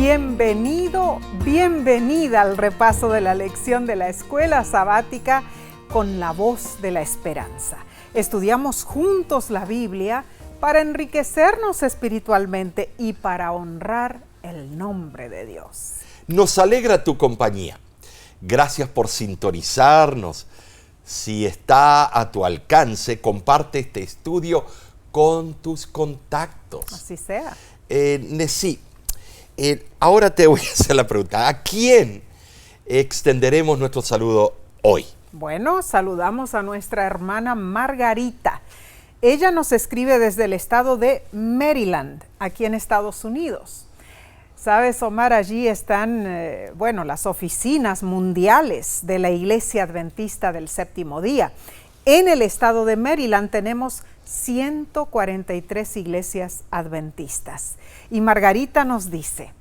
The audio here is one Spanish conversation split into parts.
Bienvenido, bienvenida al repaso de la lección de la Escuela Sabática con la voz de la esperanza. Estudiamos juntos la Biblia para enriquecernos espiritualmente y para honrar el nombre de Dios. Nos alegra tu compañía. Gracias por sintonizarnos. Si está a tu alcance, comparte este estudio con tus contactos. Así sea. Ahora te voy a hacer la pregunta. ¿A quién extenderemos nuestro saludo hoy? Bueno, saludamos a nuestra hermana Margarita. Ella nos escribe desde el estado de Maryland, aquí en Estados Unidos. Sabes, Omar, allí están, las oficinas mundiales de la Iglesia Adventista del Séptimo Día. En el estado de Maryland tenemos 143 iglesias adventistas. Y Margarita nos dice: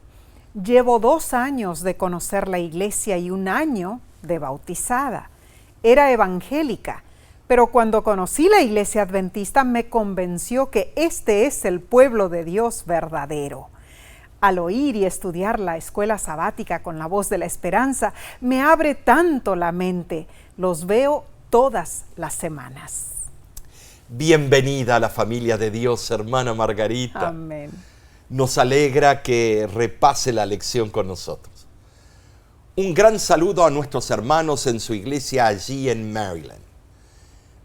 llevo 2 años de conocer la iglesia y 1 año de bautizada. Era evangélica, pero cuando conocí la iglesia adventista me convenció que este es el pueblo de Dios verdadero. Al oír y estudiar la escuela sabática con la voz de la esperanza, me abre tanto la mente. Los veo todas las semanas. Bienvenida a la familia de Dios, hermana Margarita. Amén. Nos alegra que repase la lección con nosotros. Un gran saludo a nuestros hermanos en su iglesia allí en Maryland.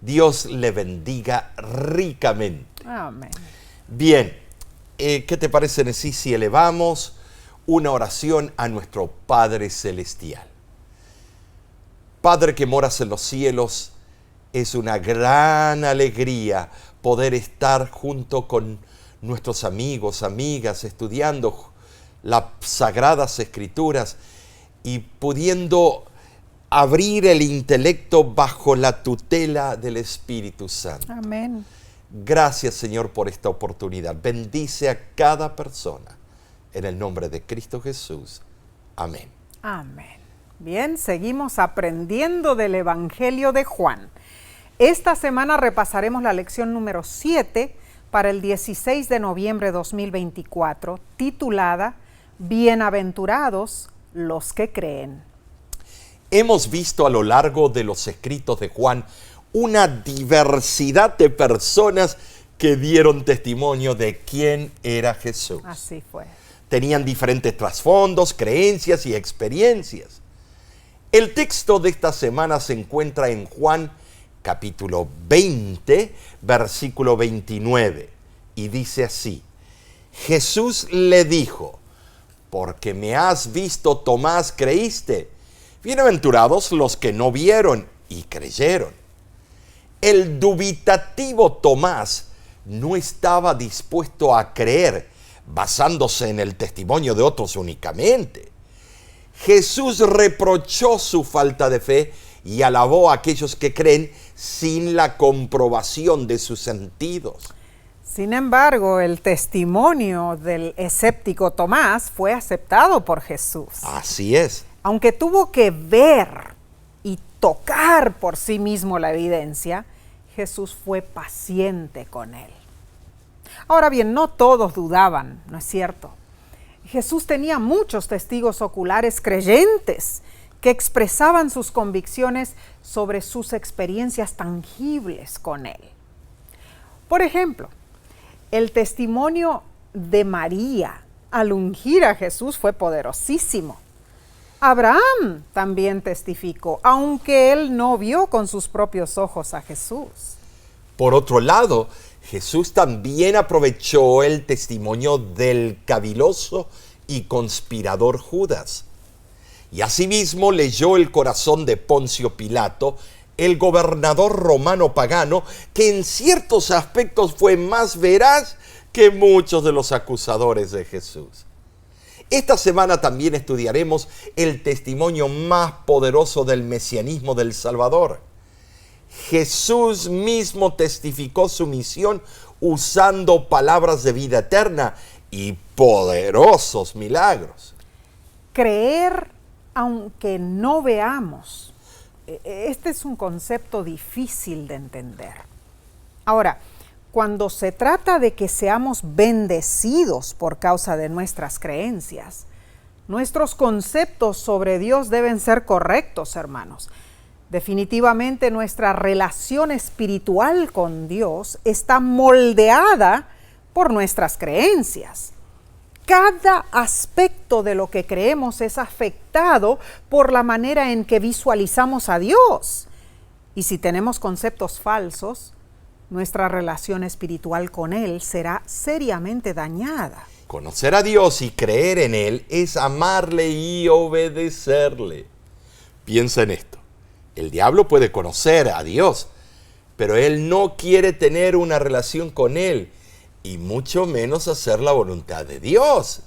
Dios le bendiga ricamente. Amén. Bien, ¿qué te parece, Nesí, si elevamos una oración a nuestro Padre Celestial? Padre que moras en los cielos, es una gran alegría poder estar junto con nuestros amigos, amigas, estudiando las Sagradas Escrituras y pudiendo abrir el intelecto bajo la tutela del Espíritu Santo. Amén. Gracias, Señor, por esta oportunidad. Bendice a cada persona. En el nombre de Cristo Jesús. Amén. Amén. Bien, seguimos aprendiendo del Evangelio de Juan. Esta semana repasaremos la lección número 7 para el 16 de noviembre de 2024, titulada Bienaventurados los que creen. Hemos visto a lo largo de los escritos de Juan una diversidad de personas que dieron testimonio de quién era Jesús. Así fue. Tenían diferentes trasfondos, creencias y experiencias. El texto de esta semana se encuentra en Juan capítulo 20, versículo 29, y dice así: Jesús le dijo: porque me has visto, Tomás, creíste. Bienaventurados los que no vieron y creyeron. El dubitativo Tomás no estaba dispuesto a creer basándose en el testimonio de otros únicamente. Jesús reprochó su falta de fe y alabó a aquellos que creen sin la comprobación de sus sentidos. Sin embargo, el testimonio del escéptico Tomás fue aceptado por Jesús. Así es. Aunque tuvo que ver y tocar por sí mismo la evidencia, Jesús fue paciente con él. Ahora bien, no todos dudaban, ¿no es cierto? Jesús tenía muchos testigos oculares creyentes que expresaban sus convicciones sobre sus experiencias tangibles con él. Por ejemplo, el testimonio de María al ungir a Jesús fue poderosísimo. Abraham también testificó, aunque él no vio con sus propios ojos a Jesús. Por otro lado, Jesús también aprovechó el testimonio del caviloso y conspirador Judas. Y asimismo leyó el corazón de Poncio Pilato, el gobernador romano pagano, que en ciertos aspectos fue más veraz que muchos de los acusadores de Jesús. Esta semana también estudiaremos el testimonio más poderoso del mesianismo del Salvador. Jesús mismo testificó su misión usando palabras de vida eterna y poderosos milagros. Creer aunque no veamos. Este es un concepto difícil de entender. Ahora, cuando se trata de que seamos bendecidos por causa de nuestras creencias, Nuestros conceptos sobre Dios deben ser correctos, hermanos. Definitivamente nuestra relación espiritual con Dios está moldeada por nuestras creencias. Cada aspecto de lo que creemos es afectado por la manera en que visualizamos a Dios. Y si tenemos conceptos falsos, nuestra relación espiritual con Él será seriamente dañada. Conocer a Dios y creer en Él es amarle y obedecerle. Piensa en esto. El diablo puede conocer a Dios, pero él no quiere tener una relación con Él, y mucho menos hacer la voluntad de Dios.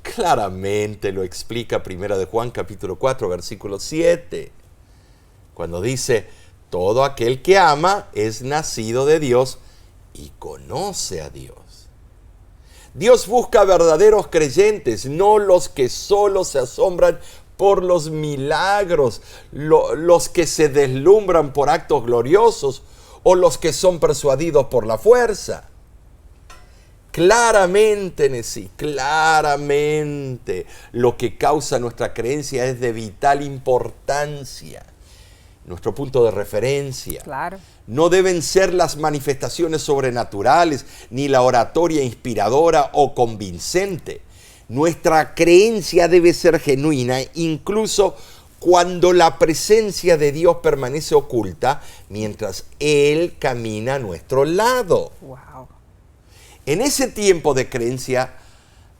Claramente lo explica 1 de Juan capítulo 4, versículo 7, cuando dice, todo aquel que ama es nacido de Dios y conoce a Dios. Dios busca verdaderos creyentes, no los que solo se asombran por los milagros, los que se deslumbran por actos gloriosos o los que son persuadidos por la fuerza. Claramente, Nesí, claramente lo que causa nuestra creencia es de vital importancia. Nuestro punto de referencia. Claro. No deben ser las manifestaciones sobrenaturales, ni la oratoria inspiradora o convincente. Nuestra creencia debe ser genuina, incluso cuando la presencia de Dios permanece oculta, mientras Él camina a nuestro lado. Wow. En ese tiempo de creencia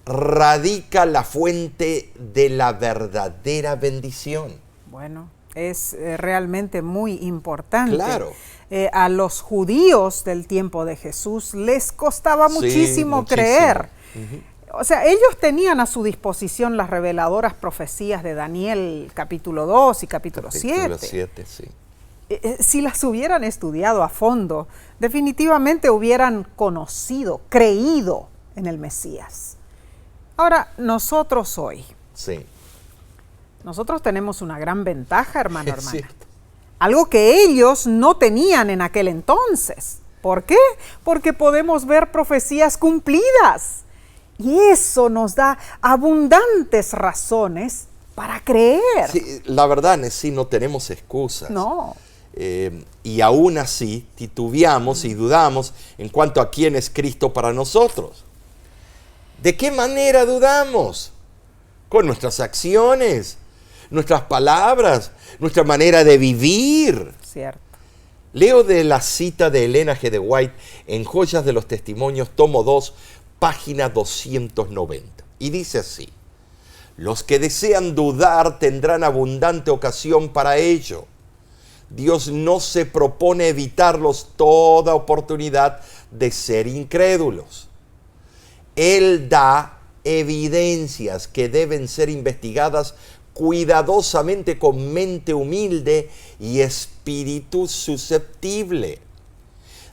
radica la fuente de la verdadera bendición. Bueno, es realmente muy importante. Claro. A los judíos del tiempo de Jesús les costaba muchísimo creer. O sea, ellos tenían a su disposición las reveladoras profecías de Daniel capítulo 2 y capítulo 7. Capítulo 7, sí. Si las hubieran estudiado a fondo, definitivamente hubieran conocido, creído en el Mesías. Ahora, nosotros hoy, Sí. nosotros tenemos una gran ventaja, hermano, Es hermana. cierto. Algo que ellos no tenían en aquel entonces. ¿Por qué? Porque podemos ver profecías cumplidas. Y eso nos da abundantes razones para creer. Sí, la verdad es sí, no tenemos excusas. No. Y aún así titubeamos y dudamos en cuanto a quién es Cristo para nosotros. ¿De qué manera dudamos? Con nuestras acciones, nuestras palabras, nuestra manera de vivir. Cierto. Leo de la cita de Elena G. de White en Joyas de los Testimonios, tomo 2, página 290. Y dice así: los que desean dudar tendrán abundante ocasión para ello. Dios no se propone evitarlos toda oportunidad de ser incrédulos. Él da evidencias que deben ser investigadas cuidadosamente con mente humilde y espíritu susceptible.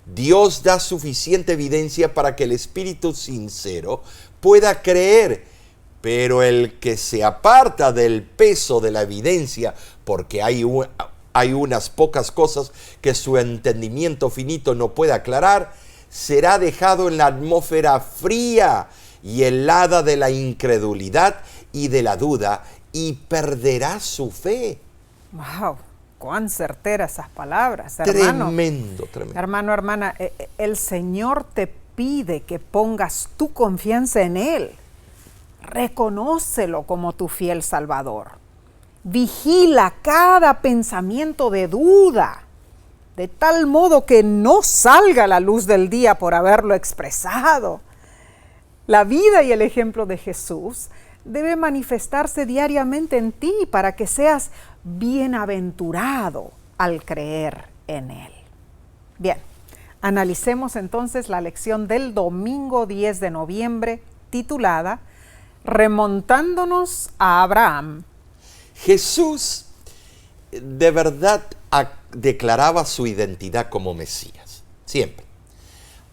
Dios da suficiente evidencia para que el espíritu sincero pueda creer, pero el que se aparta del peso de la evidencia porque hay unas pocas cosas que su entendimiento finito no puede aclarar, será dejado en la atmósfera fría y helada de la incredulidad y de la duda y perderá su fe. Wow, cuán certeras esas palabras, hermano. Tremendo, tremendo. Hermano, hermana, el Señor te pide que pongas tu confianza en Él. Reconócelo como tu fiel Salvador. Vigila cada pensamiento de duda, de tal modo que no salga a la luz del día por haberlo expresado. La vida y el ejemplo de Jesús debe manifestarse diariamente en ti para que seas bienaventurado al creer en Él. Bien, analicemos entonces la lección del domingo 10 de noviembre titulada Remontándonos a Abraham. Jesús de verdad declaraba su identidad como Mesías, siempre.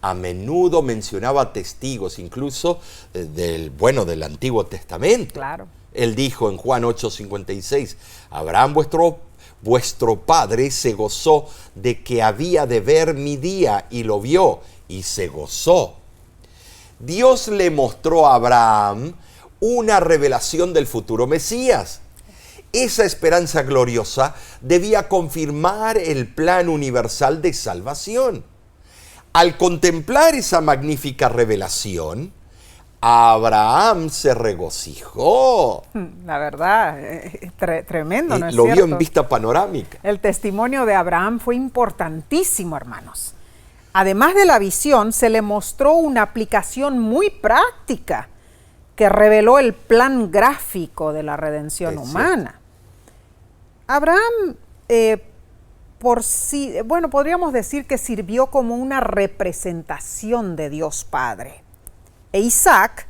A menudo mencionaba testigos, incluso del Antiguo Testamento. Claro. Él dijo en Juan 8:56, Abraham vuestro padre se gozó de que había de ver mi día y lo vio y se gozó. Dios le mostró a Abraham una revelación del futuro Mesías. Esa esperanza gloriosa debía confirmar el plan universal de salvación. Al contemplar esa magnífica revelación, Abraham se regocijó. La verdad, tremendo, ¿no es Lo cierto? vio en vista panorámica. El testimonio de Abraham fue importantísimo, hermanos. Además de la visión, se le mostró una aplicación muy práctica que reveló el plan gráfico de la redención humana. Abraham, podríamos decir que sirvió como una representación de Dios Padre, e Isaac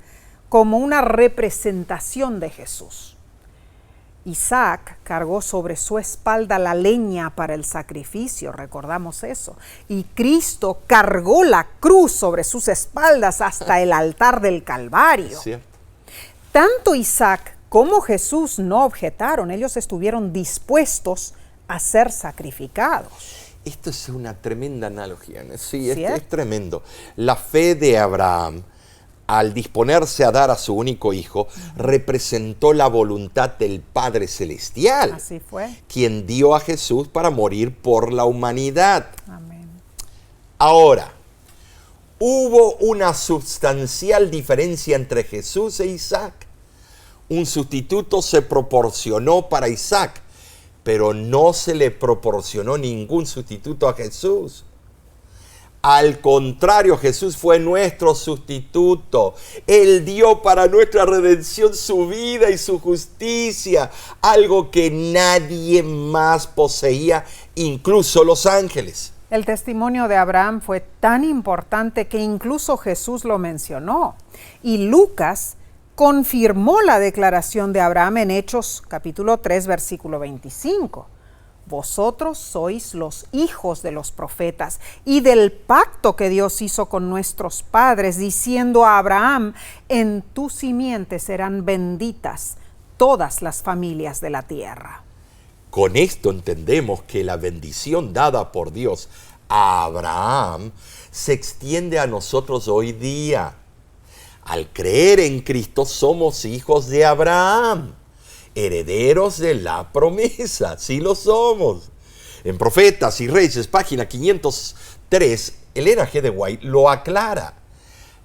como una representación de Jesús. Isaac cargó sobre su espalda la leña para el sacrificio, recordamos eso, y Cristo cargó la cruz sobre sus espaldas hasta el altar del Calvario. ¿Cierto? Tanto Isaac como Jesús no objetaron, ellos estuvieron dispuestos a ser sacrificados. Esto es una tremenda analogía, ¿no? Sí, ¿Sí? es tremendo. La fe de Abraham, al disponerse a dar a su único hijo, representó la voluntad del Padre Celestial. Así fue. Quien dio a Jesús para morir por la humanidad. Amén. Ahora, hubo una sustancial diferencia entre Jesús e Isaac. Un sustituto se proporcionó para Isaac, pero no se le proporcionó ningún sustituto a Jesús. Al contrario, Jesús fue nuestro sustituto. Él dio para nuestra redención su vida y su justicia, algo que nadie más poseía, incluso los ángeles. El testimonio de Abraham fue tan importante que incluso Jesús lo mencionó. Y Lucas confirmó la declaración de Abraham en Hechos capítulo 3, versículo 25. Vosotros sois los hijos de los profetas y del pacto que Dios hizo con nuestros padres, diciendo a Abraham, en tu simiente serán benditas todas las familias de la tierra. Con esto entendemos que la bendición dada por Dios a Abraham se extiende a nosotros hoy día. Al creer en Cristo somos hijos de Abraham, herederos de la promesa, sí lo somos. En Profetas y Reyes, página 503, Elena G. de White lo aclara.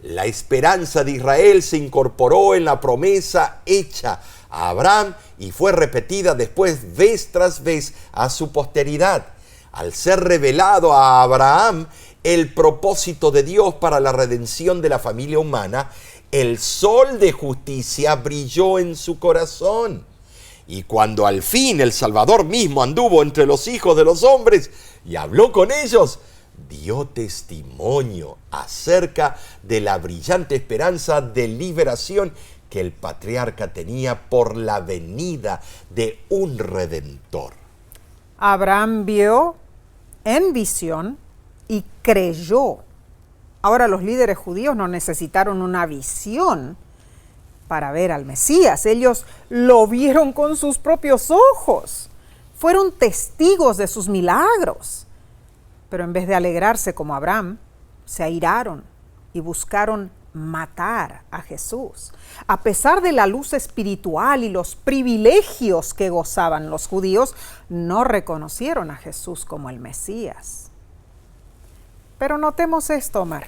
La esperanza de Israel se incorporó en la promesa hecha a Abraham y fue repetida después vez tras vez a su posteridad. Al ser revelado a Abraham el propósito de Dios para la redención de la familia humana, el sol de justicia brilló en su corazón. Y cuando al fin el Salvador mismo anduvo entre los hijos de los hombres y habló con ellos, dio testimonio acerca de la brillante esperanza de liberación que el patriarca tenía por la venida de un Redentor. Abraham vio en visión y creyó. Ahora los líderes judíos no necesitaron una visión para ver al Mesías. Ellos lo vieron con sus propios ojos. Fueron testigos de sus milagros. Pero en vez de alegrarse como Abraham, se airaron y buscaron matar a Jesús. A pesar de la luz espiritual y los privilegios que gozaban los judíos, no reconocieron a Jesús como el Mesías. Pero notemos esto, Omar.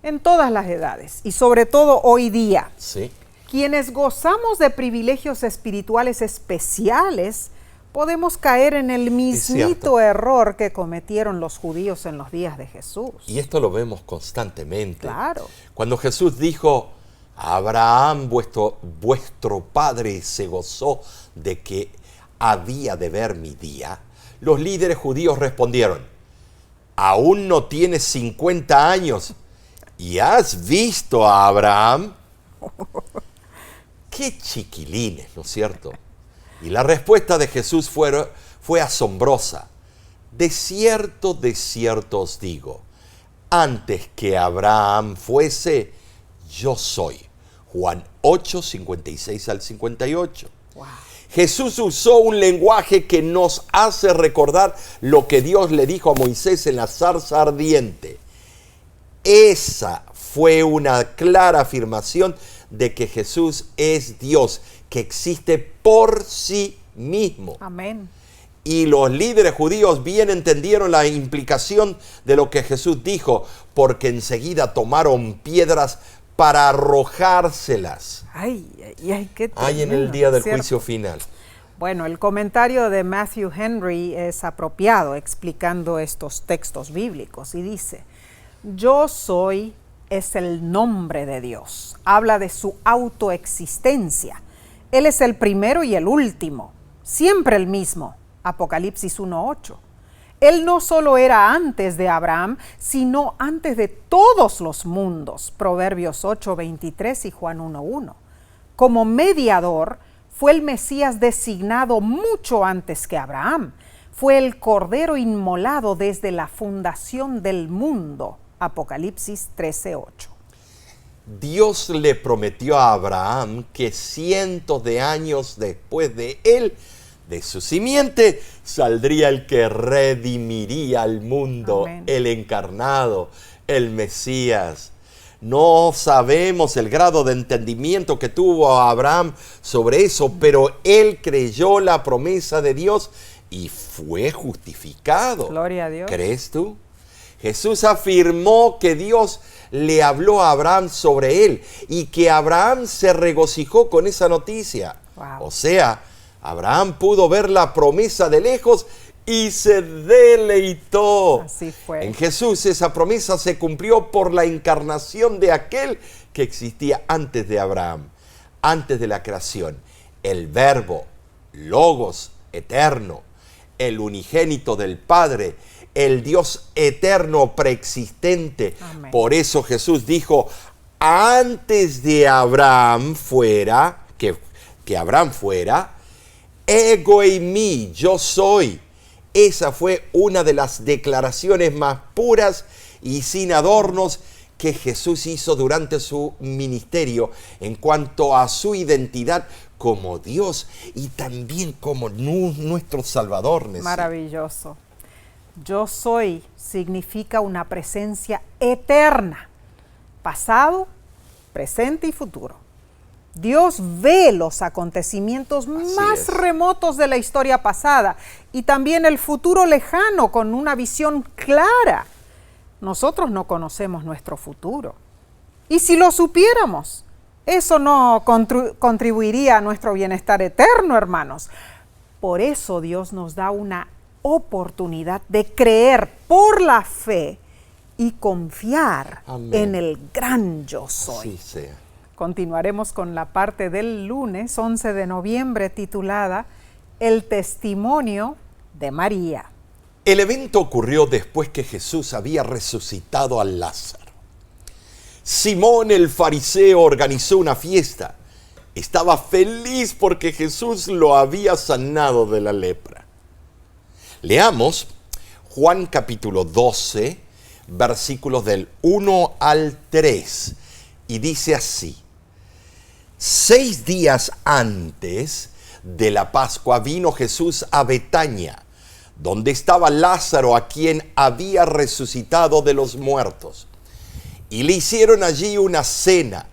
En todas las edades y sobre todo hoy día, ¿Sí? quienes gozamos de privilegios espirituales especiales, podemos caer en el mismito error que cometieron los judíos en los días de Jesús. Y esto lo vemos constantemente. Claro. Cuando Jesús dijo, Abraham, vuestro padre, se gozó de que había de ver mi día, los líderes judíos respondieron, ¿aún no tienes 50 años y has visto a Abraham? ¡Qué chiquilines!, ¿no es cierto? Y la respuesta de Jesús fue asombrosa. De cierto os digo, antes que Abraham fuese, yo soy. Juan 8, 56 al 58. Wow. Jesús usó un lenguaje que nos hace recordar lo que Dios le dijo a Moisés en la zarza ardiente. Esa fue una clara afirmación de que Jesús es Dios, que existe por sí mismo. Amén. Y los líderes judíos bien entendieron la implicación de lo que Jesús dijo, porque enseguida tomaron piedras para arrojárselas. Ay, qué tremendo, Ay, en el día del ¿cierto? juicio final. Bueno, el comentario de Matthew Henry es apropiado explicando estos textos bíblicos y dice: yo soy es el nombre de Dios. Habla de su autoexistencia. Él es el primero y el último, siempre el mismo. Apocalipsis 1:8. Él no solo era antes de Abraham, sino antes de todos los mundos. Proverbios 8:23 y Juan 1:1. Como mediador, fue el Mesías designado mucho antes que Abraham. Fue el Cordero inmolado desde la fundación del mundo. Apocalipsis 13:8. Dios le prometió a Abraham que cientos de años después de él, de su simiente, saldría el que redimiría al mundo. Amén. El encarnado, el Mesías. No sabemos el grado de entendimiento que tuvo Abraham sobre eso, pero él creyó la promesa de Dios y fue justificado. Gloria a Dios. ¿Crees tú? Jesús afirmó que Dios le habló a Abraham sobre él y que Abraham se regocijó con esa noticia. Wow. O sea, Abraham pudo ver la promesa de lejos y se deleitó. Así fue. En Jesús esa promesa se cumplió por la encarnación de aquel que existía antes de Abraham, antes de la creación. El Verbo, Logos eterno, el unigénito del Padre, el Dios eterno preexistente. Amén. Por eso Jesús dijo, antes de Abraham fuera, que Abraham fuera, ego eimi, yo soy. Esa fue una de las declaraciones más puras y sin adornos que Jesús hizo durante su ministerio en cuanto a su identidad como Dios y también como nuestro Salvador. Maravilloso. Yo soy significa una presencia eterna, pasado, presente y futuro. Dios ve los acontecimientos más remotos de la historia pasada y también el futuro lejano con una visión clara. Nosotros no conocemos nuestro futuro. Y si lo supiéramos, eso no contribuiría a nuestro bienestar eterno, hermanos. Por eso Dios nos da una oportunidad de creer por la fe y confiar Amén. En el gran yo soy. Así sea. Continuaremos con la parte del lunes 11 de noviembre titulada El testimonio de María. El evento ocurrió después que Jesús había resucitado a Lázaro. Simón el fariseo organizó una fiesta. Estaba feliz porque Jesús lo había sanado de la lepra. Leamos Juan capítulo 12, versículos del 1 al 3, y dice así: 6 días antes de la Pascua vino Jesús a Betania, donde estaba Lázaro, a quien había resucitado de los muertos. Y le hicieron allí una cena.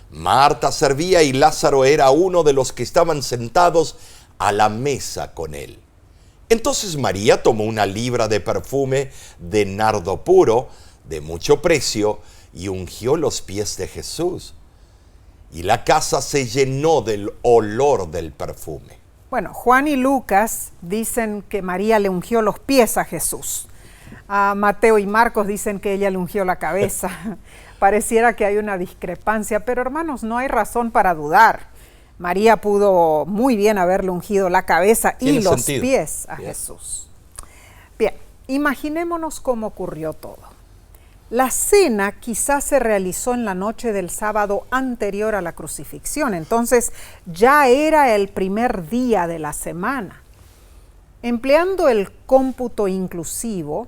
Marta servía y Lázaro era uno de los que estaban sentados a la mesa con él. Entonces María tomó una libra de perfume de nardo puro, de mucho precio, y ungió los pies de Jesús. Y la casa se llenó del olor del perfume. Bueno, Juan y Lucas dicen que María le ungió los pies a Jesús. Mateo y Marcos dicen que ella le ungió la cabeza. Pareciera que hay una discrepancia, pero hermanos, no hay razón para dudar. María pudo muy bien haberle ungido la cabeza y los pies a Jesús. Bien, imaginémonos cómo ocurrió todo. La cena quizás se realizó en la noche del sábado anterior a la crucifixión, entonces ya era el primer día de la semana. Empleando el cómputo inclusivo,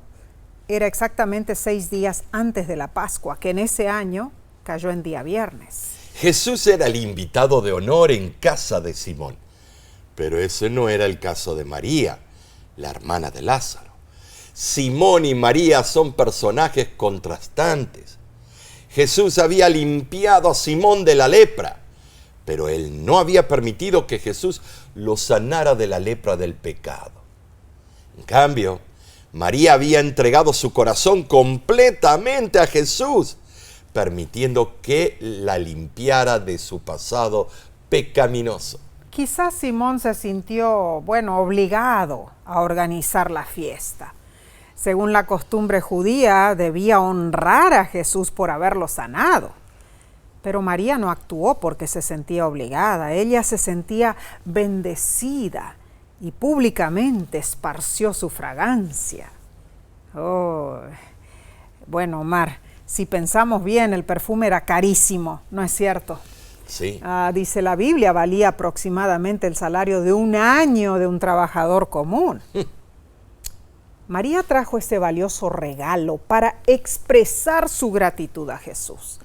era exactamente 6 días antes de la Pascua, que en ese año cayó en día viernes. Jesús era el invitado de honor en casa de Simón, pero ese no era el caso de María, la hermana de Lázaro. Simón y María son personajes contrastantes. Jesús había limpiado a Simón de la lepra, pero él no había permitido que Jesús lo sanara de la lepra del pecado. En cambio, María había entregado su corazón completamente a Jesús, permitiendo que la limpiara de su pasado pecaminoso. Quizás Simón se sintió, obligado a organizar la fiesta. Según la costumbre judía, debía honrar a Jesús por haberlo sanado. Pero María no actuó porque se sentía obligada. Ella se sentía bendecida y públicamente esparció su fragancia. Omar, si pensamos bien, el perfume era carísimo, ¿no es cierto? Sí. Dice la Biblia, valía aproximadamente el salario de un año de un trabajador común. María trajo este valioso regalo para expresar su gratitud a Jesús,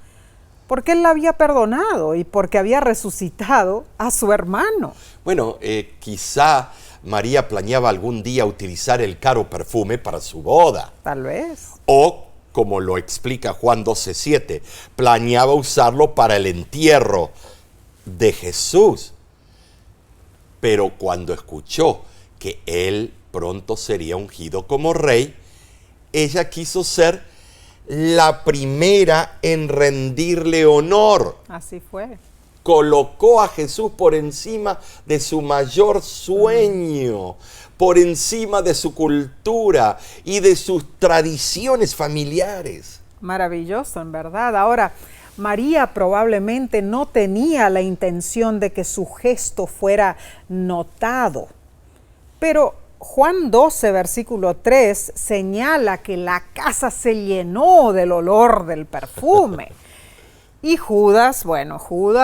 porque Él la había perdonado y porque había resucitado a su hermano. Quizá María planeaba algún día utilizar el caro perfume para su boda. Tal vez. O, como lo explica Juan 12:7, planeaba usarlo para el entierro de Jesús. Pero cuando escuchó que Él pronto sería ungido como rey, ella quiso ser la primera en rendirle honor. Así fue. Colocó a Jesús por encima de su mayor sueño, por encima de su cultura y de sus tradiciones familiares. Maravilloso, en verdad. Ahora, María probablemente no tenía la intención de que su gesto fuera notado, pero Juan 12, versículo 3, señala que la casa se llenó del olor del perfume. Y Judas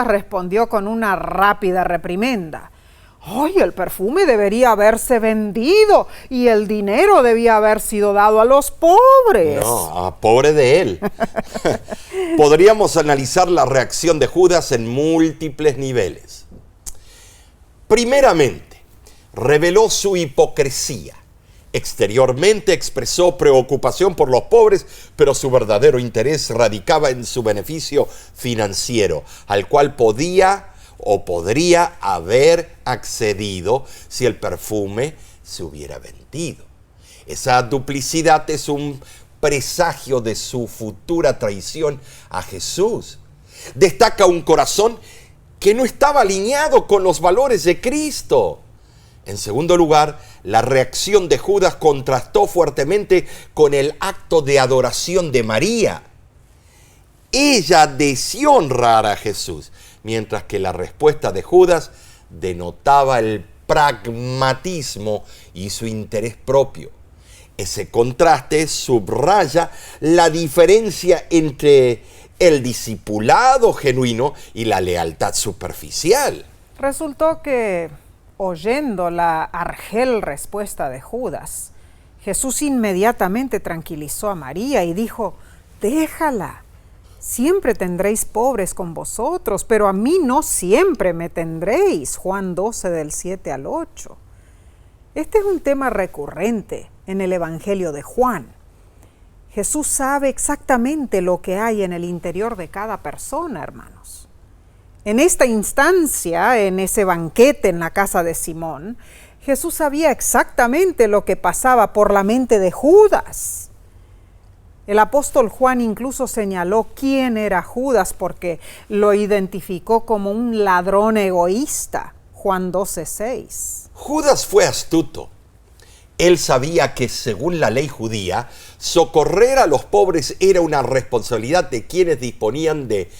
respondió con una rápida reprimenda. ¡Ay, el perfume debería haberse vendido y el dinero debía haber sido dado a los pobres! No, pobre de él. Podríamos analizar la reacción de Judas en múltiples niveles. Primeramente, reveló su hipocresía. Exteriormente expresó preocupación por los pobres, pero su verdadero interés radicaba en su beneficio financiero, al cual podría haber accedido si el perfume se hubiera vendido. Esa duplicidad es un presagio de su futura traición a Jesús. Destaca un corazón que no estaba alineado con los valores de Cristo. En segundo lugar, la reacción de Judas contrastó fuertemente con el acto de adoración de María. Ella deseó honrar a Jesús, mientras que la respuesta de Judas denotaba el pragmatismo y su interés propio. Ese contraste subraya la diferencia entre el discipulado genuino y la lealtad superficial. Resultó que, oyendo la argel respuesta de Judas, Jesús inmediatamente tranquilizó a María y dijo: déjala, siempre tendréis pobres con vosotros, pero a mí no siempre me tendréis. Juan 12 del 7 al 8. Este es un tema recurrente en el Evangelio de Juan. Jesús sabe exactamente lo que hay en el interior de cada persona, hermanos. En esta instancia, en ese banquete en la casa de Simón, Jesús sabía exactamente lo que pasaba por la mente de Judas. El apóstol Juan incluso señaló quién era Judas porque lo identificó como un ladrón egoísta. Juan 12:6. Judas fue astuto. Él sabía que, según la ley judía, socorrer a los pobres era una responsabilidad de quienes disponían de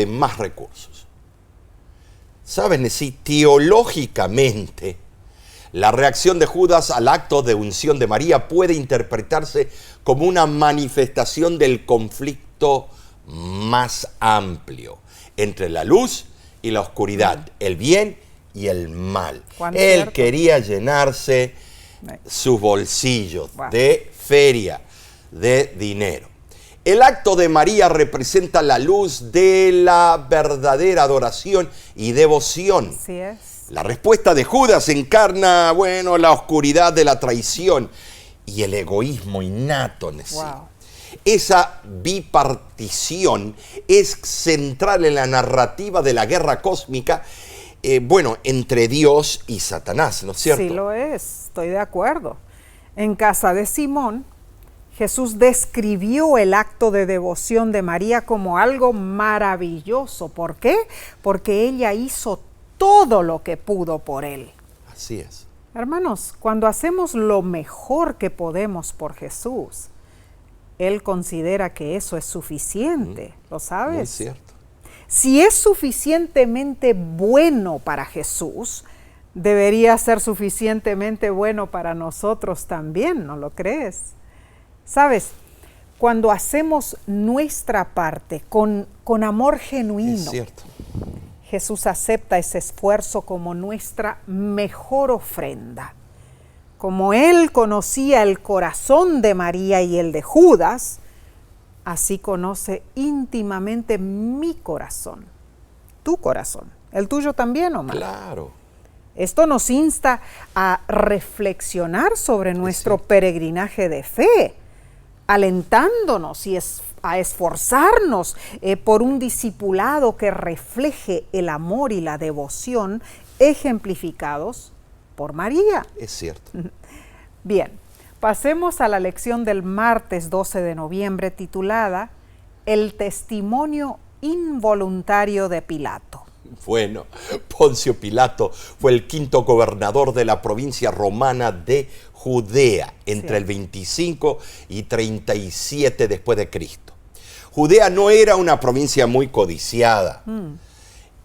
más recursos. ¿Saben? Si teológicamente la reacción de Judas al acto de unción de María puede interpretarse como una manifestación del conflicto más amplio entre la luz y la oscuridad, el bien y el mal. Él quería llenarse sus bolsillos de feria, de dinero. El acto de María representa la luz de la verdadera adoración y devoción. Así es. La respuesta de Judas encarna, la oscuridad de la traición y el egoísmo innato en sí. Esa bipartición es central en la narrativa de la guerra cósmica, entre Dios y Satanás, ¿no es cierto? Sí lo es, estoy de acuerdo. En casa de Simón, Jesús describió el acto de devoción de María como algo maravilloso. ¿Por qué? Porque ella hizo todo lo que pudo por él. Así es. Hermanos, cuando hacemos lo mejor que podemos por Jesús, Él considera que eso es suficiente, ¿lo sabes? Muy cierto. Si es suficientemente bueno para Jesús, debería ser suficientemente bueno para nosotros también, ¿no lo crees? ¿Sabes? Cuando hacemos nuestra parte con amor genuino, Es cierto. Jesús acepta ese esfuerzo como nuestra mejor ofrenda. Como Él conocía el corazón de María y el de Judas, así conoce íntimamente mi corazón, tu corazón, el tuyo también, Omar. Claro. Esto nos insta a reflexionar sobre nuestro peregrinaje de fe, alentándonos y a esforzarnos por un discipulado que refleje el amor y la devoción ejemplificados por María. Es cierto. Bien, pasemos a la lección del martes 12 de noviembre titulada El testimonio involuntario de Pilato. Bueno, Poncio Pilato fue el quinto gobernador de la provincia romana de Judea entre el 25 y 37 después de Cristo. Judea no era una provincia muy codiciada.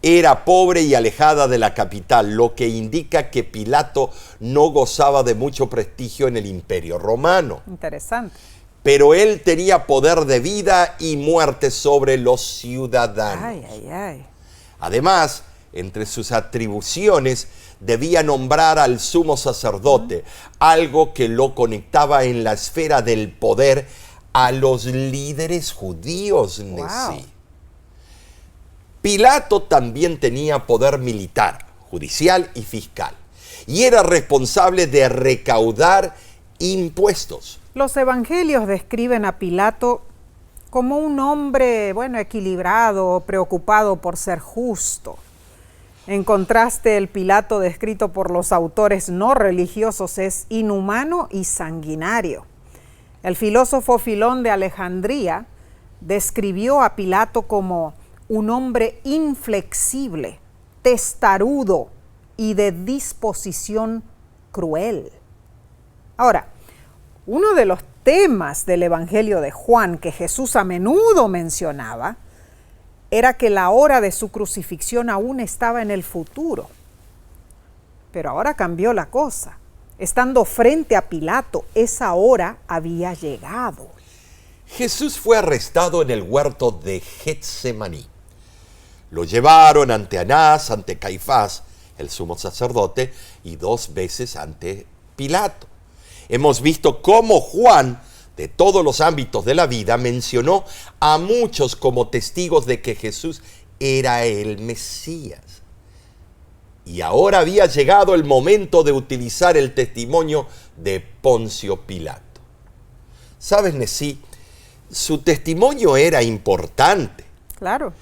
Era pobre y alejada de la capital, lo que indica que Pilato no gozaba de mucho prestigio en el Imperio Romano. Interesante. Pero él tenía poder de vida y muerte sobre los ciudadanos. Ay, ay, ay. Además, entre sus atribuciones, debía nombrar al sumo sacerdote, algo que lo conectaba en la esfera del poder a los líderes judíos. Wow. Pilato también tenía poder militar, judicial y fiscal, y era responsable de recaudar impuestos. Los evangelios describen a Pilato como un hombre, equilibrado, preocupado por ser justo. En contraste, el Pilato descrito por los autores no religiosos es inhumano y sanguinario. El filósofo Filón de Alejandría describió a Pilato como un hombre inflexible, testarudo y de disposición cruel. Ahora, uno de los temas del Evangelio de Juan que Jesús a menudo mencionaba era que la hora de su crucifixión aún estaba en el futuro. Pero ahora cambió la cosa. Estando frente a Pilato, esa hora había llegado. Jesús fue arrestado en el huerto de Getsemaní. Lo llevaron ante Anás, ante Caifás, el sumo sacerdote, y 2 veces ante Pilato. Hemos visto cómo Juan, de todos los ámbitos de la vida, mencionó a muchos como testigos de que Jesús era el Mesías. Y ahora había llegado el momento de utilizar el testimonio de Poncio Pilato. ¿Sabes, Nesí? Su testimonio era importante. Claro.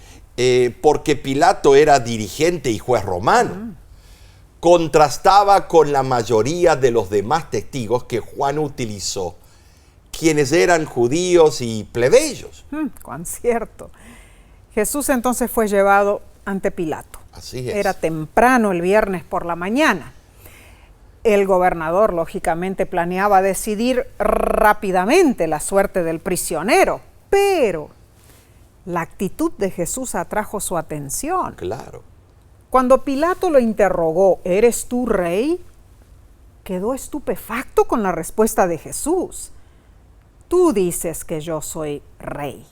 Porque Pilato era dirigente y juez romano. Contrastaba con la mayoría de los demás testigos que Juan utilizó, quienes eran judíos y plebeyos. Cuán cierto. Jesús entonces fue llevado ante Pilato. Así es. Era temprano el viernes por la mañana. El gobernador, lógicamente, planeaba decidir rápidamente la suerte del prisionero, pero la actitud de Jesús atrajo su atención. Claro. Cuando Pilato lo interrogó, ¿eres tú rey?, quedó estupefacto con la respuesta de Jesús. Tú dices que yo soy rey.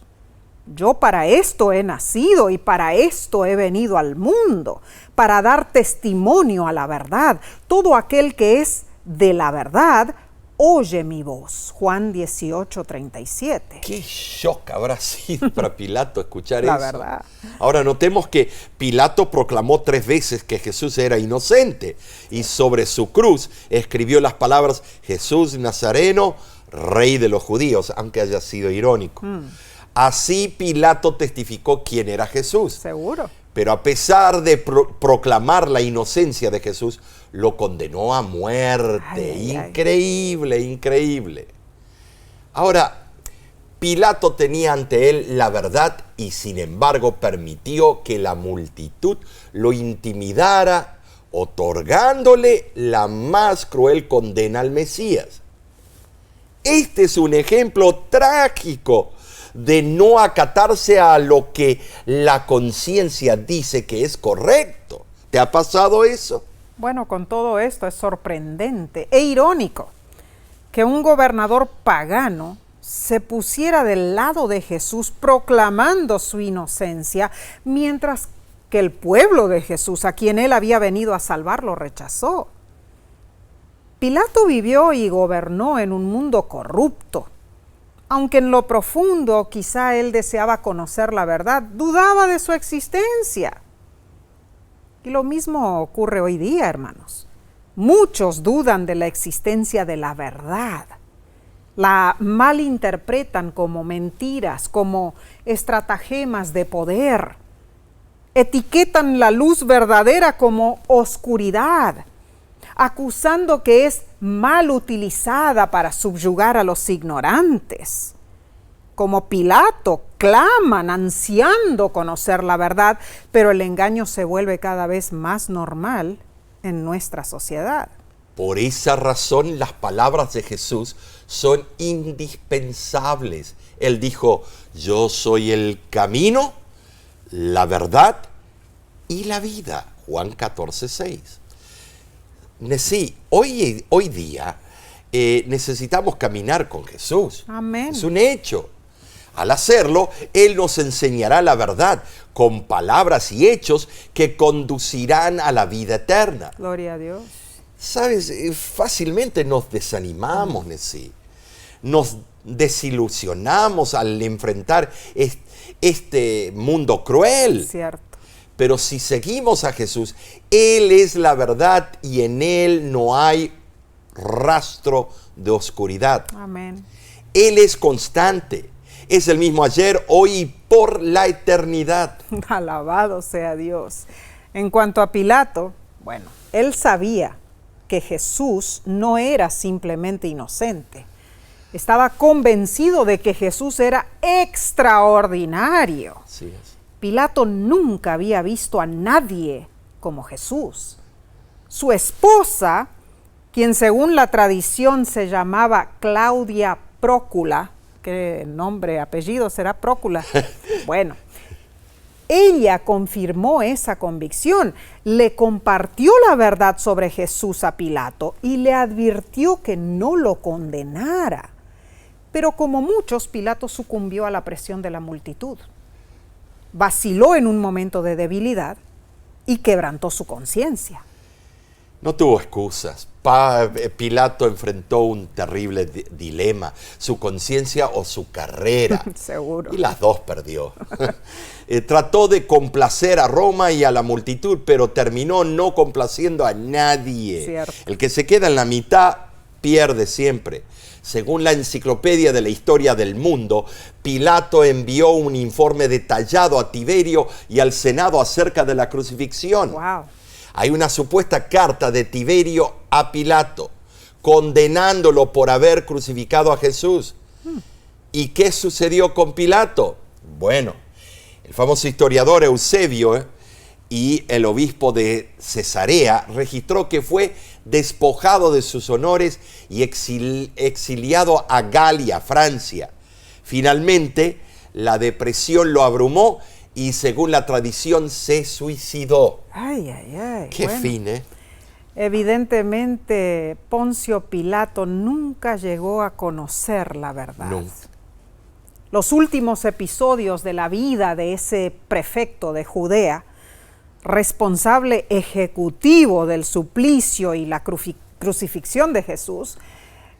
Yo para esto he nacido y para esto he venido al mundo, para dar testimonio a la verdad. Todo aquel que es de la verdad, oye mi voz. Juan 18:37. Qué shock habrá sido para Pilato escuchar La eso. verdad. Ahora notemos que Pilato proclamó 3 veces que Jesús era inocente y sobre su cruz escribió las palabras Jesús Nazareno, rey de los judíos, aunque haya sido irónico. Así Pilato testificó quién era Jesús. Seguro. Pero a pesar de proclamar la inocencia de Jesús, lo condenó a muerte. Increíble, increíble. Ahora, Pilato tenía ante él la verdad y sin embargo permitió que la multitud lo intimidara, otorgándole la más cruel condena al Mesías. Este es un ejemplo trágico de no acatarse a lo que la conciencia dice que es correcto. ¿Te ha pasado eso? Bueno, con todo esto es sorprendente e irónico que un gobernador pagano se pusiera del lado de Jesús proclamando su inocencia, mientras que el pueblo de Jesús, a quien él había venido a salvar, lo rechazó. Pilato vivió y gobernó en un mundo corrupto. Aunque en lo profundo quizá él deseaba conocer la verdad, dudaba de su existencia. Y lo mismo ocurre hoy día, hermanos. Muchos dudan de la existencia de la verdad. La malinterpretan como mentiras, como estratagemas de poder. Etiquetan la luz verdadera como oscuridad, acusando que es mal utilizada para subyugar a los ignorantes. Como Pilato, claman ansiando conocer la verdad, pero el engaño se vuelve cada vez más normal en nuestra sociedad. Por esa razón, las palabras de Jesús son indispensables. Él dijo, yo soy el camino, la verdad y la vida. Juan 14:6. Sí, hoy día necesitamos caminar con Jesús. Amén. Es un hecho. Al hacerlo, Él nos enseñará la verdad con palabras y hechos que conducirán a la vida eterna. Gloria a Dios. Sabes, fácilmente nos desanimamos, Nesí. Nos desilusionamos al enfrentar este mundo cruel. Cierto. Pero si seguimos a Jesús, Él es la verdad y en Él no hay rastro de oscuridad. Amén. Él es constante. Es el mismo ayer, hoy y por la eternidad. Alabado sea Dios. En cuanto a Pilato, bueno, él sabía que Jesús no era simplemente inocente. Estaba convencido de que Jesús era extraordinario. Así es. Pilato nunca había visto a nadie como Jesús. Su esposa, quien según la tradición se llamaba Claudia Prócula, ¿qué nombre, apellido será Prócula? Bueno, ella confirmó esa convicción, le compartió la verdad sobre Jesús a Pilato y le advirtió que no lo condenara. Pero como muchos, Pilato sucumbió a la presión de la multitud. Vaciló en un momento de debilidad y quebrantó su conciencia. No tuvo excusas. Pilato enfrentó un terrible dilema, su conciencia o su carrera. Seguro. Y las dos perdió. Trató de complacer a Roma y a la multitud, pero terminó no complaciendo a nadie. Cierto. El que se queda en la mitad pierde siempre. Según la Enciclopedia de la Historia del Mundo, Pilato envió un informe detallado a Tiberio y al Senado acerca de la crucifixión. Wow. Hay una supuesta carta de Tiberio a Pilato, condenándolo por haber crucificado a Jesús. ¿Y qué sucedió con Pilato? Bueno, el famoso historiador Eusebio y el obispo de Cesarea registró que fue despojado de sus honores y exiliado a Galia, Francia. Finalmente, la depresión lo abrumó y según la tradición se suicidó. Ay, ay, ay. Qué bueno, fin, ¿eh? Evidentemente, Poncio Pilato nunca llegó a conocer la verdad. No. Los últimos episodios de la vida de ese prefecto de Judea, responsable ejecutivo del suplicio y la crucifixión de Jesús,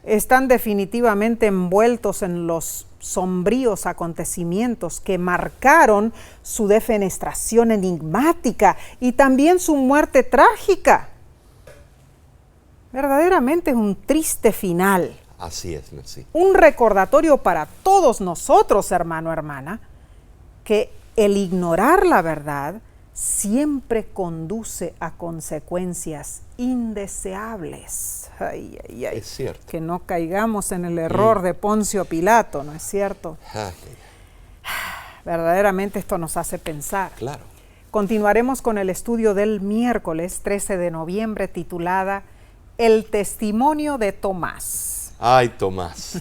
están definitivamente envueltos en los sombríos acontecimientos que marcaron su defenestración enigmática y también su muerte trágica. Verdaderamente es un triste final. Así es, sí. Un recordatorio para todos nosotros, hermano, hermana, que el ignorar la verdad siempre conduce a consecuencias indeseables. Ay, ay, ay. Es cierto. Que no caigamos en el error de Poncio Pilato, ¿no es cierto? Verdaderamente esto nos hace pensar. Claro. Continuaremos con el estudio del miércoles 13 de noviembre titulada El testimonio de Tomás. Ay, Tomás.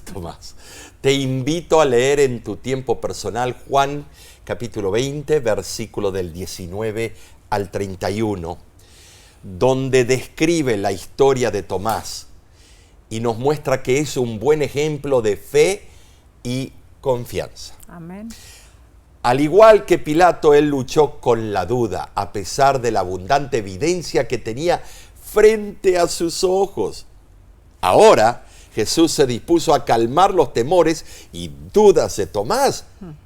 Te invito a leer en tu tiempo personal Juan capítulo 20, versículo del 19 al 31, donde describe la historia de Tomás y nos muestra que es un buen ejemplo de fe y confianza. Amén. Al igual que Pilato, él luchó con la duda, a pesar de la abundante evidencia que tenía frente a sus ojos. Ahora, Jesús se dispuso a calmar los temores y dudas de Tomás.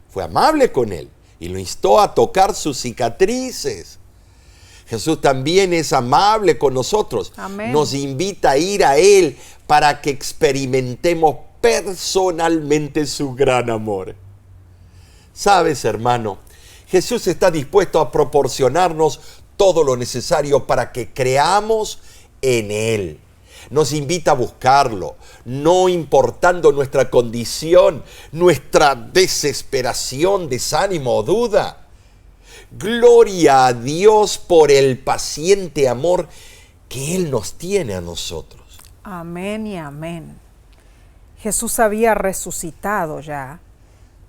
Fue amable con él y lo instó a tocar sus cicatrices. Jesús también es amable con nosotros. Amén. Nos invita a ir a Él para que experimentemos personalmente su gran amor. Sabes, hermano, Jesús está dispuesto a proporcionarnos todo lo necesario para que creamos en Él. Nos invita a buscarlo, no importando nuestra condición, nuestra desesperación, desánimo o duda. Gloria a Dios por el paciente amor que Él nos tiene a nosotros. Amén y amén. Jesús había resucitado ya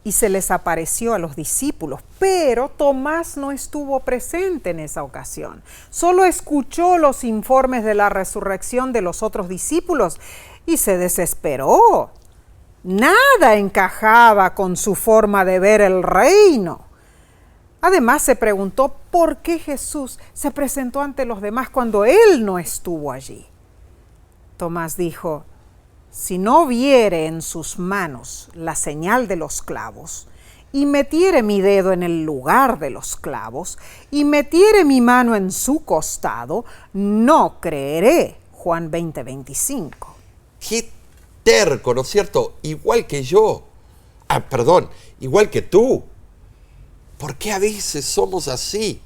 y se les apareció a los discípulos, pero Tomás no estuvo presente en esa ocasión. Solo escuchó los informes de la resurrección de los otros discípulos y se desesperó. Nada encajaba con su forma de ver el reino. Además se preguntó por qué Jesús se presentó ante los demás cuando él no estuvo allí. Tomás dijo: si no viere en sus manos la señal de los clavos, y metiere mi dedo en el lugar de los clavos, y metiere mi mano en su costado, no creeré. Juan 20:25. Qué terco, ¿no es cierto? Igual que yo. Igual que tú. ¿Por qué a veces somos así?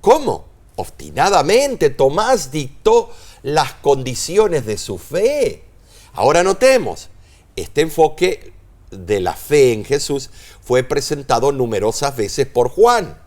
¿Cómo? Obstinadamente Tomás dictó las condiciones de su fe. Ahora notemos, este enfoque de la fe en Jesús fue presentado numerosas veces por Juan.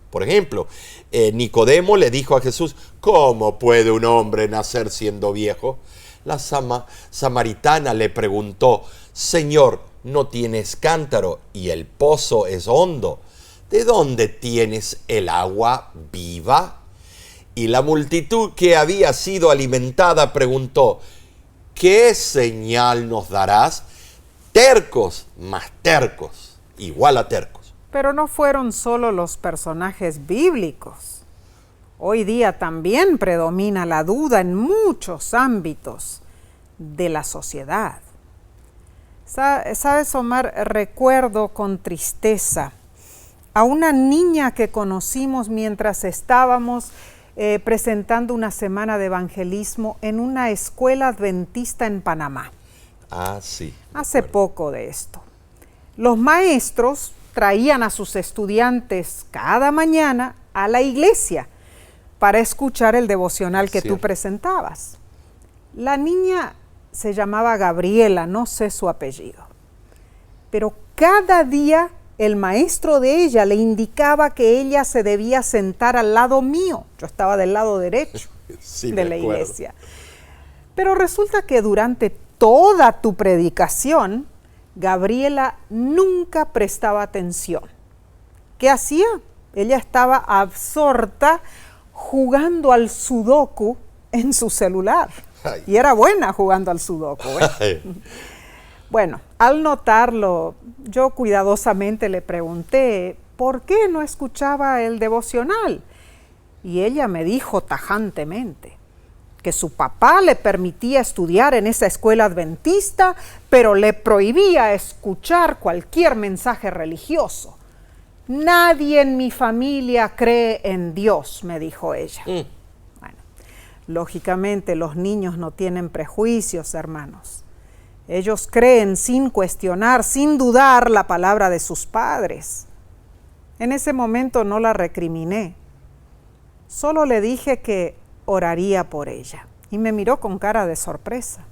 Por ejemplo, Nicodemo le dijo a Jesús: ¿cómo puede un hombre nacer siendo viejo? La samaritana le preguntó: Señor, no tienes cántaro y el pozo es hondo. ¿De dónde tienes el agua viva? Y la multitud que había sido alimentada preguntó: ¿qué señal nos darás? Tercos más tercos, igual a tercos. Pero no fueron solo los personajes bíblicos. Hoy día también predomina la duda en muchos ámbitos de la sociedad. ¿Sabes, Omar? Recuerdo con tristeza a una niña que conocimos mientras estábamos presentando una semana de evangelismo en una escuela adventista en Panamá. Ah, sí. Hace poco de esto. Los maestros traían a sus estudiantes cada mañana a la iglesia para escuchar el devocional que tú presentabas. La niña se llamaba Gabriela, no sé su apellido, pero cada día el maestro de ella le indicaba que ella se debía sentar al lado mío. Yo estaba del lado derecho de la iglesia. Pero resulta que durante toda tu predicación, Gabriela nunca prestaba atención. ¿Qué hacía? Ella estaba absorta jugando al sudoku en su celular. Ay. Y era buena jugando al sudoku, ¿eh? Bueno, al notarlo, yo cuidadosamente le pregunté por qué no escuchaba el devocional. Y ella me dijo tajantemente que su papá le permitía estudiar en esa escuela adventista, pero le prohibía escuchar cualquier mensaje religioso. Nadie en mi familia cree en Dios, me dijo ella. Bueno, lógicamente los niños no tienen prejuicios, hermanos. Ellos creen sin cuestionar, sin dudar la palabra de sus padres. En ese momento no la recriminé. Solo le dije que oraría por ella y me miró con cara de sorpresa.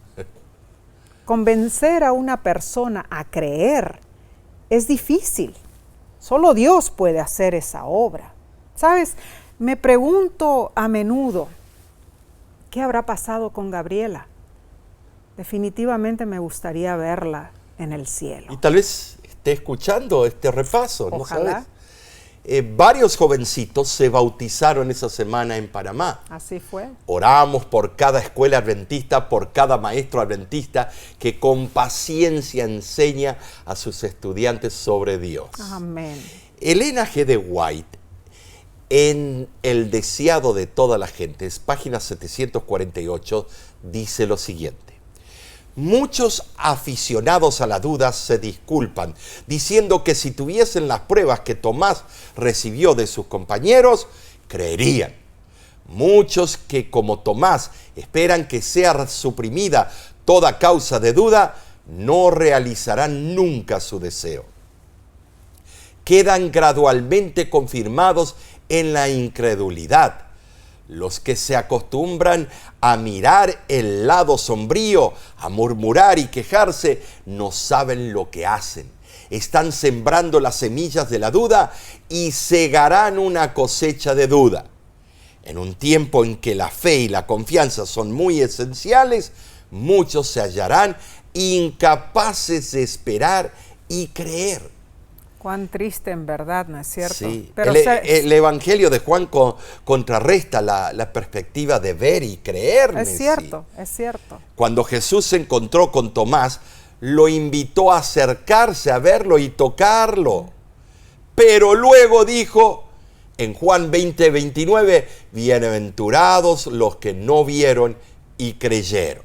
Convencer a una persona a creer es difícil. Solo Dios puede hacer esa obra. ¿Sabes? Me pregunto a menudo, ¿qué habrá pasado con Gabriela? Definitivamente me gustaría verla en el cielo. Y tal vez esté escuchando este repaso, ¿no Ojalá. sabes? Varios jovencitos se bautizaron esa semana en Panamá. Así fue. Oramos por cada escuela adventista, por cada maestro adventista que con paciencia enseña a sus estudiantes sobre Dios. Amén. Elena G. de White, en El deseado de toda la gente, es página 748, dice lo siguiente. Muchos aficionados a la duda se disculpan, diciendo que si tuviesen las pruebas que Tomás recibió de sus compañeros, creerían. Muchos que, como Tomás, esperan que sea suprimida toda causa de duda, no realizarán nunca su deseo. Quedan gradualmente confirmados en la incredulidad. Los que se acostumbran a mirar el lado sombrío, a murmurar y quejarse, no saben lo que hacen. Están sembrando las semillas de la duda y segarán una cosecha de duda. En un tiempo en que la fe y la confianza son muy esenciales, muchos se hallarán incapaces de esperar y creer. Cuán triste en verdad, ¿no es cierto? Sí. Pero el Evangelio de Juan contrarresta la perspectiva de ver y creer. es cierto, es cierto. Cuando Jesús se encontró con Tomás, lo invitó a acercarse a verlo y tocarlo. Pero luego dijo, en Juan 20:29, bienaventurados los que no vieron y creyeron.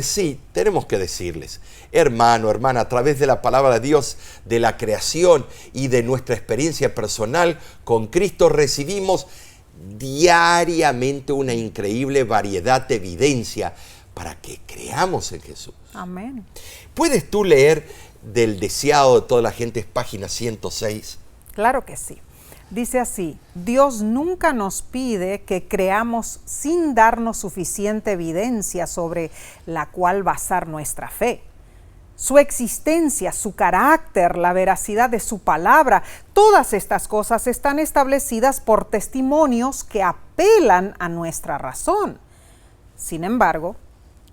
Sí, tenemos que decirles, hermano, hermana, a través de la palabra de Dios, de la creación y de nuestra experiencia personal con Cristo, recibimos diariamente una increíble variedad de evidencia para que creamos en Jesús. Amén. ¿Puedes tú leer del deseado de toda la gente, página 106? Claro que sí. Dice así, Dios nunca nos pide que creamos sin darnos suficiente evidencia sobre la cual basar nuestra fe. Su existencia, su carácter, la veracidad de su palabra, todas estas cosas están establecidas por testimonios que apelan a nuestra razón. Sin embargo,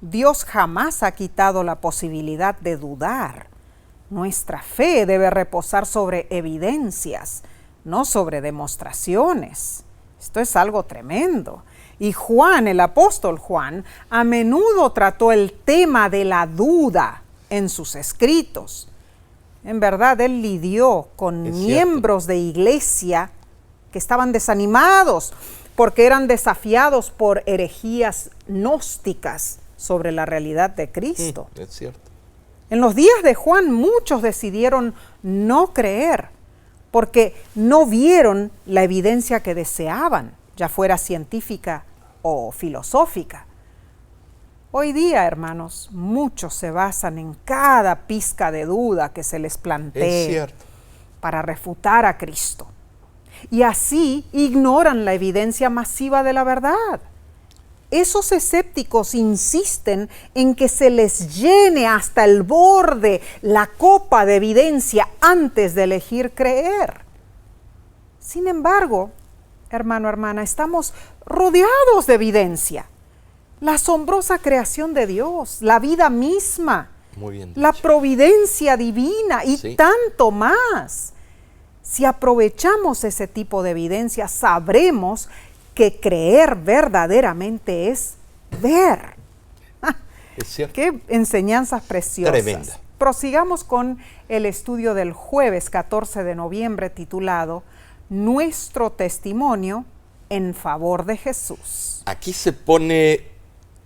Dios jamás ha quitado la posibilidad de dudar. Nuestra fe debe reposar sobre evidencias, no sobre demostraciones. Esto es algo tremendo. Y Juan, el apóstol Juan, a menudo trató el tema de la duda en sus escritos. En verdad, él lidió con miembros de iglesia que estaban desanimados porque eran desafiados por herejías gnósticas sobre la realidad de Cristo. Es cierto. En los días de Juan, muchos decidieron no creer porque no vieron la evidencia que deseaban, ya fuera científica o filosófica. Hoy día, hermanos, muchos se basan en cada pizca de duda que se les plantee para refutar a Cristo. Y así ignoran la evidencia masiva de la verdad. Esos escépticos insisten en que se les llene hasta el borde la copa de evidencia antes de elegir creer. Sin embargo, hermano, hermana, estamos rodeados de evidencia. La asombrosa creación de Dios, la vida misma, muy bien dicho, la providencia divina y tanto más. Si aprovechamos ese tipo de evidencia, sabremos que creer verdaderamente es ver. Es cierto. Qué enseñanzas preciosas. Tremenda. Prosigamos con el estudio del jueves 14 de noviembre titulado Nuestro testimonio en favor de Jesús. Aquí se pone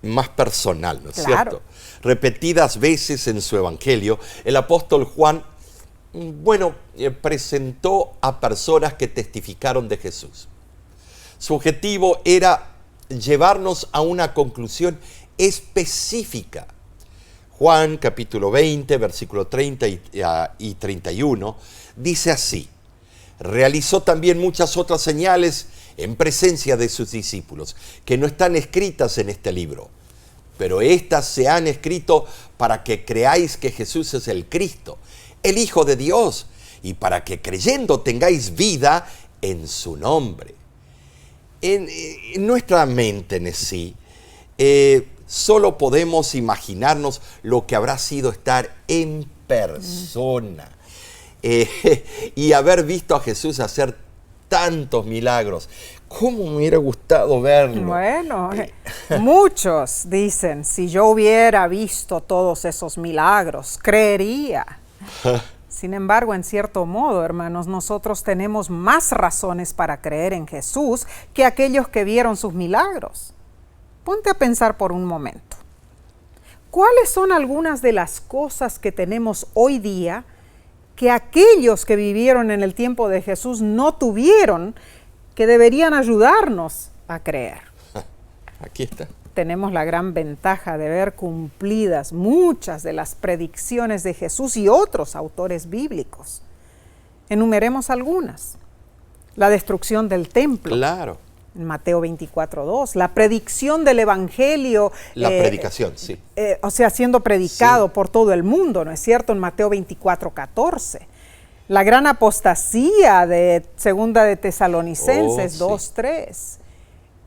más personal, ¿no es cierto? Repetidas veces en su evangelio, el apóstol Juan, presentó a personas que testificaron de Jesús. Su objetivo era llevarnos a una conclusión específica Juan capítulo 20, versículo 30 y 31, dice así: realizó también muchas otras señales en presencia de sus discípulos, que no están escritas en este libro, pero estas se han escrito para que creáis que Jesús es el Cristo, el Hijo de Dios, y para que creyendo tengáis vida en su nombre. En nuestra mente en sí, solo podemos imaginarnos lo que habrá sido estar en persona y haber visto a Jesús hacer tantos milagros. ¿Cómo me hubiera gustado verlo? Bueno, muchos dicen, si yo hubiera visto todos esos milagros, creería. Sin embargo, en cierto modo, hermanos, nosotros tenemos más razones para creer en Jesús que aquellos que vieron sus milagros. Ponte a pensar por un momento. ¿Cuáles son algunas de las cosas que tenemos hoy día que aquellos que vivieron en el tiempo de Jesús no tuvieron, que deberían ayudarnos a creer? Aquí está. Tenemos la gran ventaja de ver cumplidas muchas de las predicciones de Jesús y otros autores bíblicos. Enumeremos algunas. La destrucción del templo. Claro. En Mateo 24:2. La predicción del Evangelio. La predicación, sí. O sea, siendo predicado por todo el mundo, ¿no es cierto? En Mateo 24:14. La gran apostasía de Segunda de Tesalonicenses 2:3.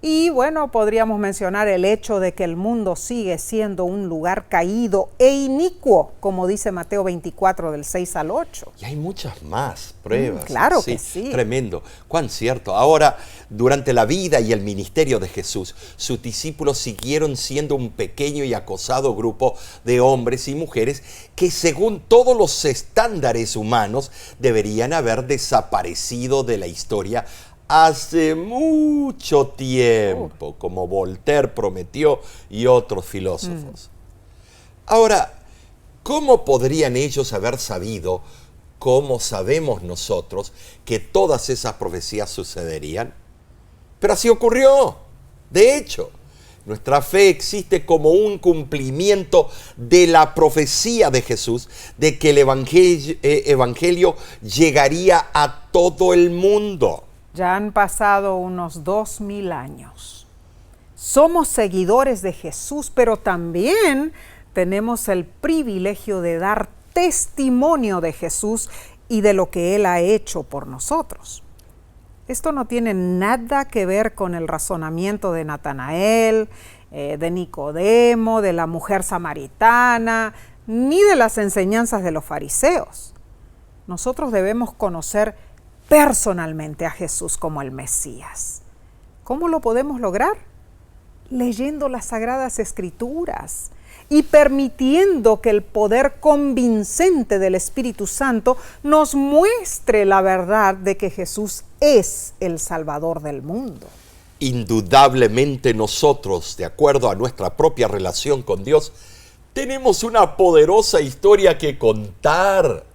Y bueno, podríamos mencionar el hecho de que el mundo sigue siendo un lugar caído e inicuo, como dice Mateo 24, del 6 al 8. Y hay muchas más pruebas. Claro que sí. Tremendo. Cuán cierto. Ahora, durante la vida y el ministerio de Jesús, sus discípulos siguieron siendo un pequeño y acosado grupo de hombres y mujeres que, según todos los estándares humanos, deberían haber desaparecido de la historia hace mucho tiempo, como Voltaire prometió y otros filósofos. Ahora, ¿cómo podrían ellos haber sabido, cómo sabemos nosotros, que todas esas profecías sucederían? Pero así ocurrió. De hecho, nuestra fe existe como un cumplimiento de la profecía de Jesús, de que el evangelio llegaría a todo el mundo. Ya han pasado unos 2000 años. Somos seguidores de Jesús, pero también tenemos el privilegio de dar testimonio de Jesús y de lo que Él ha hecho por nosotros. Esto no tiene nada que ver con el razonamiento de Natanael, de Nicodemo, de la mujer samaritana, ni de las enseñanzas de los fariseos. Nosotros debemos conocer personalmente a Jesús como el Mesías. ¿Cómo lo podemos lograr? Leyendo las Sagradas Escrituras y permitiendo que el poder convincente del Espíritu Santo nos muestre la verdad de que Jesús es el Salvador del mundo. Indudablemente nosotros, de acuerdo a nuestra propia relación con Dios, tenemos una poderosa historia que contar.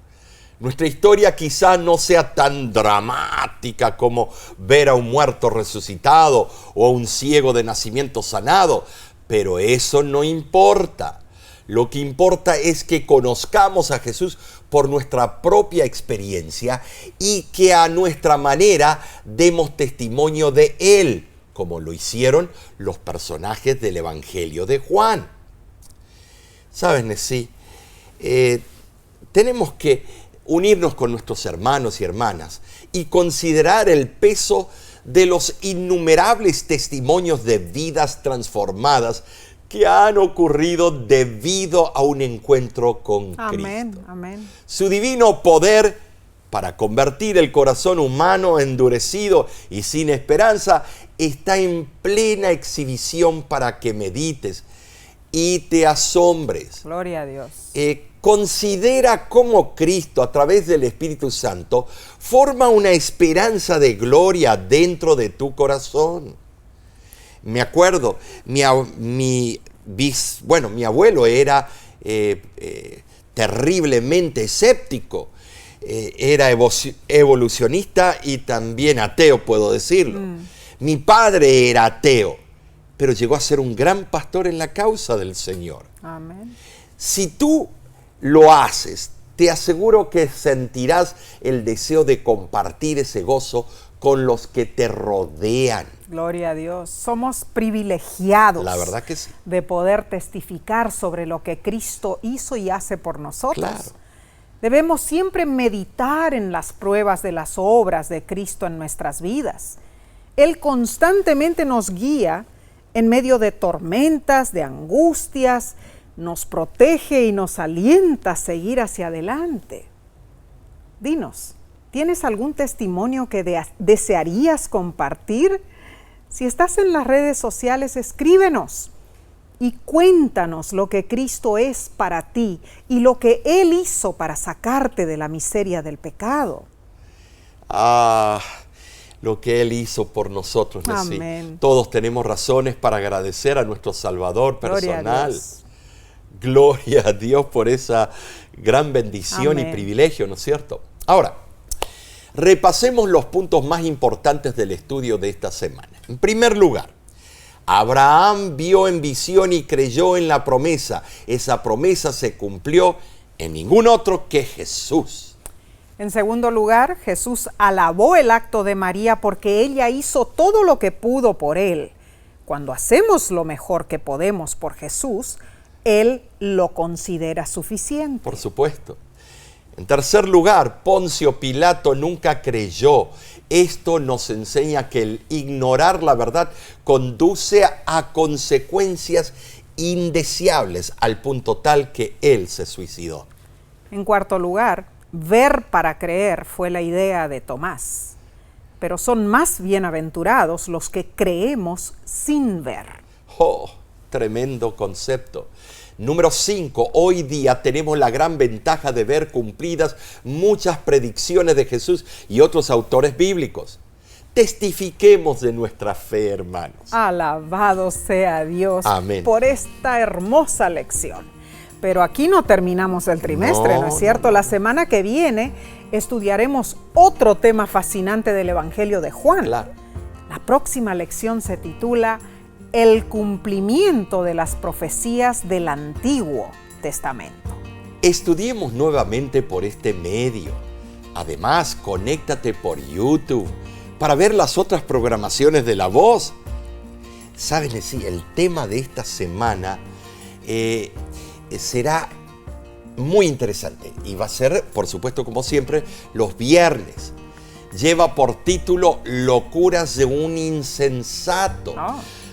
Nuestra historia quizá no sea tan dramática como ver a un muerto resucitado o a un ciego de nacimiento sanado, pero eso no importa. Lo que importa es que conozcamos a Jesús por nuestra propia experiencia y que a nuestra manera demos testimonio de Él, como lo hicieron los personajes del Evangelio de Juan. ¿Sabes, Nesí? Tenemos que unirnos con nuestros hermanos y hermanas y considerar el peso de los innumerables testimonios de vidas transformadas que han ocurrido debido a un encuentro con Cristo. Amén. Su divino poder para convertir el corazón humano endurecido y sin esperanza está en plena exhibición para que medites y te asombres. Gloria a Dios. Considera cómo Cristo, a través del Espíritu Santo, forma una esperanza de gloria dentro de tu corazón. Me acuerdo, mi abuelo era terriblemente escéptico. Era evolucionista y también ateo, puedo decirlo. Mi padre era ateo, pero llegó a ser un gran pastor en la causa del Señor. Amén. Si tú lo haces, te aseguro que sentirás el deseo de compartir ese gozo con los que te rodean. Gloria a Dios. Somos privilegiados. La verdad que sí. De poder testificar sobre lo que Cristo hizo y hace por nosotros. Claro. Debemos siempre meditar en las pruebas de las obras de Cristo en nuestras vidas. Él constantemente nos guía en medio de tormentas, de angustias, nos protege y nos alienta a seguir hacia adelante. Dinos, ¿tienes algún testimonio que desearías compartir? Si estás en las redes sociales, escríbenos y cuéntanos lo que Cristo es para ti y lo que Él hizo para sacarte de la miseria del pecado. Lo que Él hizo por nosotros. Amén. Todos tenemos razones para agradecer a nuestro Salvador personal. Gloria a Dios. Gloria a Dios por esa gran bendición. Amén. Y privilegio, ¿no es cierto? Ahora, repasemos los puntos más importantes del estudio de esta semana. En primer lugar, Abraham vio en visión y creyó en la promesa. Esa promesa se cumplió en ningún otro que Jesús. En segundo lugar, Jesús alabó el acto de María porque ella hizo todo lo que pudo por él. Cuando hacemos lo mejor que podemos por Jesús, Él lo considera suficiente. Por supuesto. En tercer lugar, Poncio Pilato nunca creyó. Esto nos enseña que el ignorar la verdad conduce a consecuencias indeseables, al punto tal que él se suicidó. En cuarto lugar, ver para creer fue la idea de Tomás. Pero son más bienaventurados los que creemos sin ver. ¡Oh! Tremendo concepto. Número 5. Hoy día tenemos la gran ventaja de ver cumplidas muchas predicciones de Jesús y otros autores bíblicos. Testifiquemos de nuestra fe, hermanos. Alabado sea Dios. Amén. Por esta hermosa lección. Pero aquí no terminamos el trimestre, ¿no es cierto? La semana que viene estudiaremos otro tema fascinante del Evangelio de Juan. Claro. La próxima lección se titula El cumplimiento de las profecías del Antiguo Testamento. Estudiemos nuevamente por este medio. Además, conéctate por YouTube para ver las otras programaciones de La Voz. ¿Saben? Sí, el tema de esta semana será muy interesante y va a ser, por supuesto, como siempre, los viernes. Lleva por título Locuras de un insensato.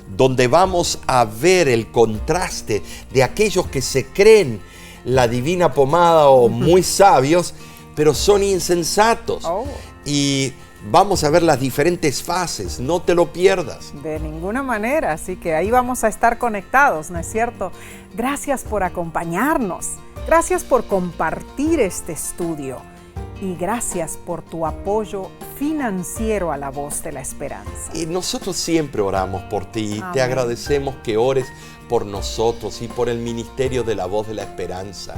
Donde vamos a ver el contraste de aquellos que se creen la divina pomada o muy sabios, pero son insensatos. Y vamos a ver las diferentes fases, no te lo pierdas. De ninguna manera, así que ahí vamos a estar conectados, ¿no es cierto? Gracias por acompañarnos, gracias por compartir este estudio y gracias por tu apoyo financiero a La Voz de la Esperanza. Y nosotros siempre oramos por ti. Amén. Te agradecemos que ores por nosotros y por el ministerio de La Voz de la Esperanza.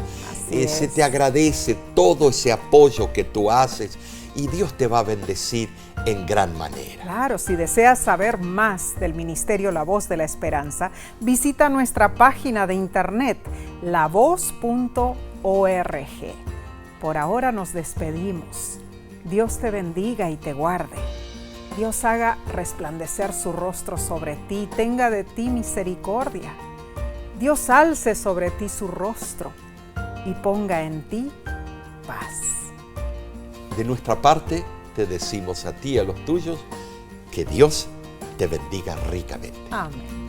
Se te agradece todo ese apoyo que tú haces y Dios te va a bendecir en gran manera. Claro, si deseas saber más del ministerio La Voz de la Esperanza, visita nuestra página de internet lavoz.org. Por ahora nos despedimos. Dios te bendiga y te guarde. Dios haga resplandecer su rostro sobre ti y tenga de ti misericordia. Dios alce sobre ti su rostro y ponga en ti paz. De nuestra parte, te decimos a ti y a los tuyos que Dios te bendiga ricamente. Amén.